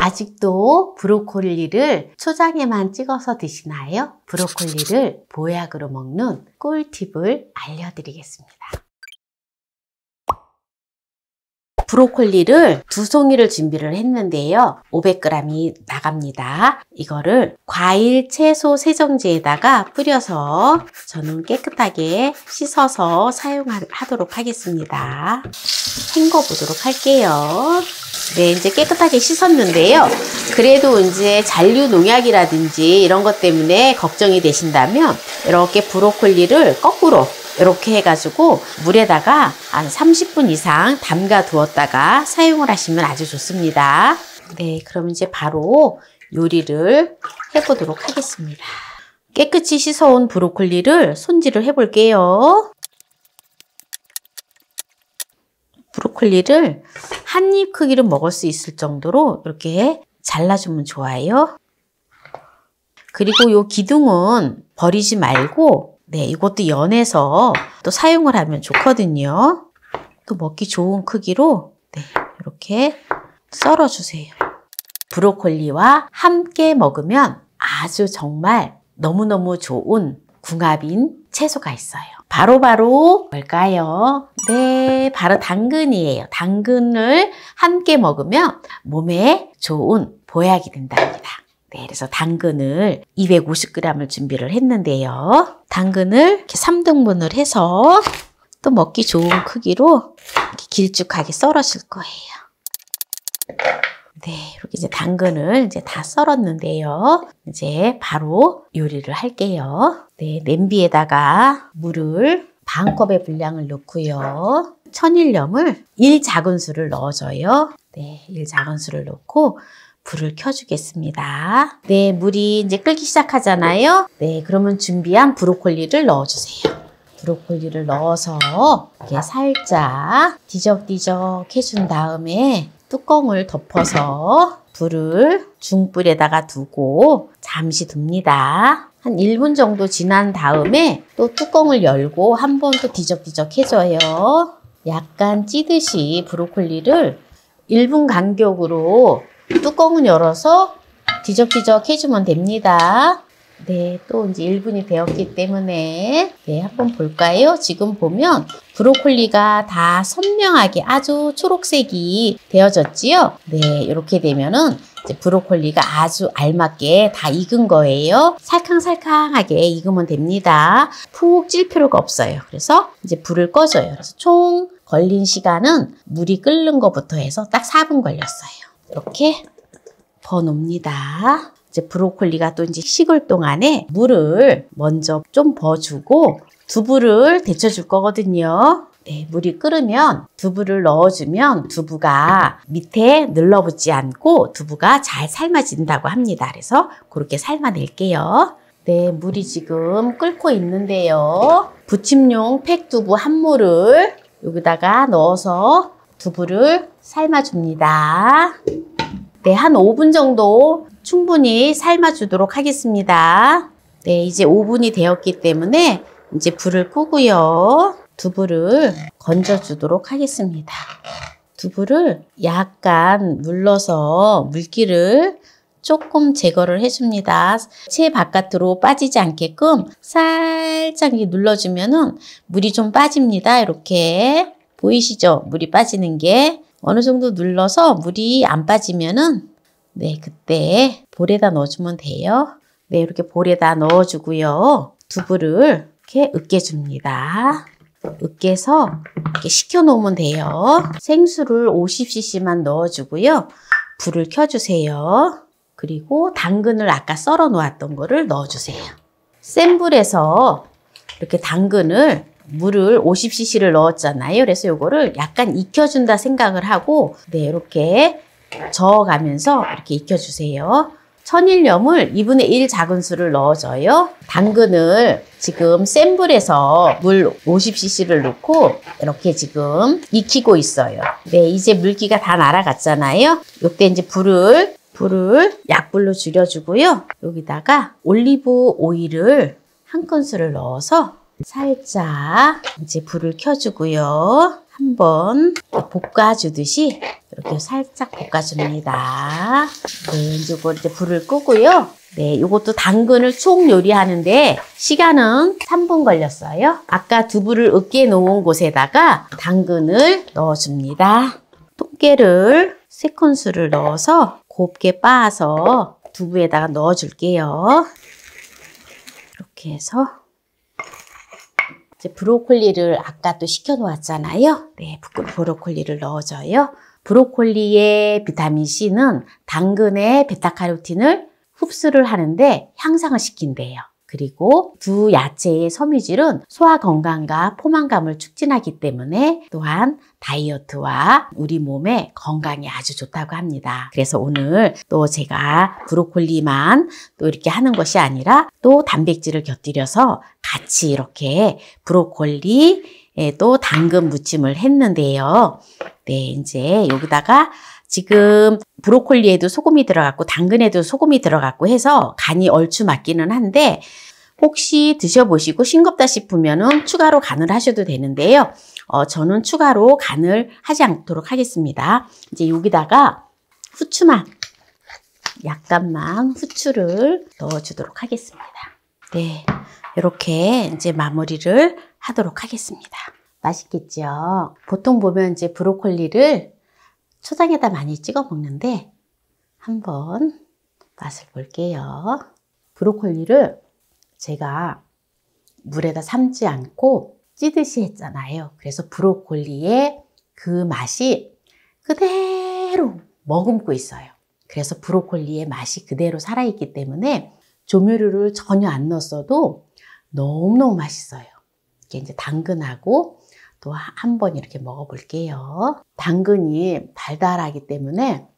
아직도 브로콜리를 초장에만 찍어서 드시나요? 브로콜리를 보약으로 먹는 꿀팁을 알려드리겠습니다. 브로콜리를 2송이를 준비를 했는데요. 500g이 나갑니다. 이거를 과일, 채소 세정제에다가 뿌려서 저는 깨끗하게 씻어서 사용하도록 하겠습니다. 헹궈 보도록 할게요. 네, 이제 깨끗하게 씻었는데요. 그래도 이제 잔류 농약이라든지 이런 것 때문에 걱정이 되신다면 이렇게 브로콜리를 거꾸로 이렇게 해가지고 물에다가 한 30분 이상 담가 두었다가 사용을 하시면 아주 좋습니다. 네, 그럼 이제 바로 요리를 해보도록 하겠습니다. 깨끗이 씻어온 브로콜리를 손질을 해볼게요. 브로콜리를 한 입 크기로 먹을 수 있을 정도로 이렇게 잘라주면 좋아요. 그리고 요 기둥은 버리지 말고 네, 이것도 연해서 또 사용을 하면 좋거든요. 또 먹기 좋은 크기로 네, 이렇게 썰어주세요. 브로콜리와 함께 먹으면 아주 정말 너무너무 좋은 궁합인 채소가 있어요. 바로 뭘까요? 네, 바로 당근이에요. 당근을 함께 먹으면 몸에 좋은 보약이 된답니다. 네, 그래서 당근을 250g을 준비를 했는데요. 당근을 이렇게 3등분을 해서 또 먹기 좋은 크기로 이렇게 길쭉하게 썰어줄 거예요. 네, 이렇게 이제 당근을 이제 다 썰었는데요. 이제 바로 요리를 할게요. 네, 냄비에다가 물을 반컵의 분량을 넣고요. 천일염을 1작은술을 넣어줘요. 네, 1작은술을 넣고 불을 켜주겠습니다. 네, 물이 이제 끓기 시작하잖아요. 네, 그러면 준비한 브로콜리를 넣어주세요. 브로콜리를 넣어서 이렇게 살짝 뒤적뒤적 해준 다음에 뚜껑을 덮어서 불을 중불에다가 두고 잠시 둡니다. 한 1분 정도 지난 다음에 또 뚜껑을 열고 한 번 또 뒤적뒤적 해줘요. 약간 찌듯이 브로콜리를 1분 간격으로 뚜껑을 열어서 뒤적뒤적 해주면 됩니다. 네, 또 이제 1분이 되었기 때문에 네, 한번 볼까요? 지금 보면 브로콜리가 다 선명하게 아주 초록색이 되어졌지요? 네, 이렇게 되면은 이제 브로콜리가 아주 알맞게 다 익은 거예요. 살캉살캉하게 익으면 됩니다. 푹 찔 필요가 없어요. 그래서 이제 불을 꺼줘요. 그래서 총 걸린 시간은 물이 끓는 것부터 해서 딱 4분 걸렸어요. 이렇게 버놉니다. 이제 브로콜리가 또 이제 식을 동안에 물을 먼저 좀 버주고 두부를 데쳐줄 거거든요. 네, 물이 끓으면 두부를 넣어주면 두부가 밑에 늘러붙지 않고 두부가 잘 삶아진다고 합니다. 그래서 그렇게 삶아낼게요. 네, 물이 지금 끓고 있는데요. 부침용 팩두부 한 모를 여기다가 넣어서 두부를 삶아줍니다. 네, 한 5분 정도 충분히 삶아주도록 하겠습니다. 네, 이제 5분이 되었기 때문에 이제 불을 끄고요. 두부를 건져주도록 하겠습니다. 두부를 약간 눌러서 물기를 조금 제거를 해줍니다. 채 바깥으로 빠지지 않게끔 살짝 눌러주면은 물이 좀 빠집니다. 이렇게 보이시죠? 물이 빠지는 게 어느 정도 눌러서 물이 안 빠지면은 네, 그때 볼에다 넣어주면 돼요. 네, 이렇게 볼에다 넣어주고요. 두부를 이렇게 으깨줍니다. 으깨서 이렇게 식혀 놓으면 돼요. 생수를 50cc만 넣어주고요. 불을 켜주세요. 그리고 당근을 아까 썰어 놓았던 거를 넣어주세요. 센 불에서 이렇게 당근을 물을 50cc를 넣었잖아요. 그래서 이거를 약간 익혀준다 생각을 하고 네, 이렇게 저어가면서 이렇게 익혀주세요. 천일염을 2분의 1 작은술을 넣어줘요. 당근을 지금 센 불에서 물 50cc를 넣고 이렇게 지금 익히고 있어요. 네, 이제 물기가 다 날아갔잖아요. 이때 이제 불을 약불로 줄여주고요. 여기다가 올리브 오일을 한 큰술을 넣어서 살짝 이제 불을 켜주고요. 한번 볶아주듯이 이렇게 살짝 볶아줍니다. 끈적고 이제 불을 끄고요. 네, 이것도 당근을 총 요리하는데 시간은 3분 걸렸어요. 아까 두부를 으깨 놓은 곳에다가 당근을 넣어줍니다. 통깨를 3큰술을 넣어서 곱게 빻아서 두부에다가 넣어줄게요. 이렇게 해서 이제 브로콜리를 아까 또 식혀 놓았잖아요. 네, 브로콜리를 넣어줘요. 브로콜리의 비타민C는 당근의 베타카로틴을 흡수를 하는데 향상을 시킨대요. 그리고 두 야채의 섬유질은 소화 건강과 포만감을 촉진하기 때문에 또한 다이어트와 우리 몸의 건강에 아주 좋다고 합니다. 그래서 오늘 또 제가 브로콜리만 또 이렇게 하는 것이 아니라 또 단백질을 곁들여서 같이 이렇게 브로콜리 또 당근 무침을 했는데요. 네, 이제 여기다가 지금 브로콜리에도 소금이 들어갔고 당근에도 소금이 들어갔고 해서 간이 얼추 맞기는 한데 혹시 드셔보시고 싱겁다 싶으면은 추가로 간을 하셔도 되는데요. 저는 추가로 간을 하지 않도록 하겠습니다. 이제 여기다가 후추만 약간만 후추를 넣어주도록 하겠습니다. 네, 이렇게 이제 마무리를 하도록 하겠습니다. 맛있겠죠? 보통 보면 이제 브로콜리를 초장에다 많이 찍어 먹는데 한번 맛을 볼게요. 브로콜리를 제가 물에다 삶지 않고 찌듯이 했잖아요. 그래서 브로콜리의 그 맛이 그대로 머금고 있어요. 그래서 브로콜리의 맛이 그대로 살아있기 때문에 조미료를 전혀 안 넣었어도 너무너무 맛있어요. 이게 이제 당근하고 또 한번 이렇게 먹어볼게요. 당근이 달달하기 때문에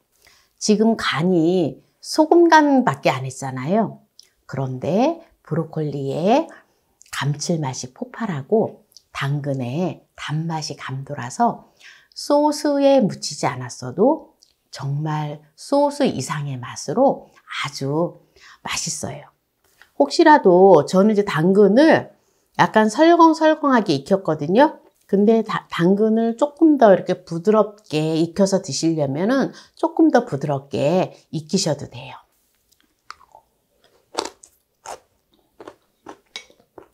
지금 간이 소금간밖에 안 했잖아요. 그런데 브로콜리의 감칠맛이 폭발하고 당근의 단맛이 감돌아서 소스에 묻히지 않았어도 정말 소스 이상의 맛으로 아주 맛있어요. 혹시라도 저는 이제 당근을 약간 설렁설렁하게 익혔거든요. 근데 당근을 조금 더 이렇게 부드럽게 익혀서 드시려면은 조금 더 부드럽게 익히셔도 돼요.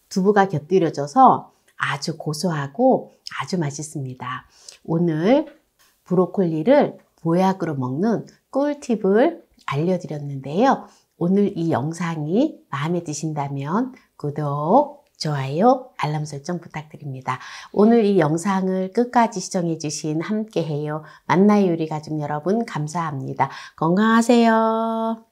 두부가 곁들여져서 아주 고소하고 아주 맛있습니다. 오늘 브로콜리를 보약으로 먹는 꿀팁을 알려드렸는데요. 오늘 이 영상이 마음에 드신다면 구독, 좋아요, 알람 설정 부탁드립니다. 오늘 이 영상을 끝까지 시청해주신 함께해요 만나요 요리 가족 여러분 감사합니다. 건강하세요.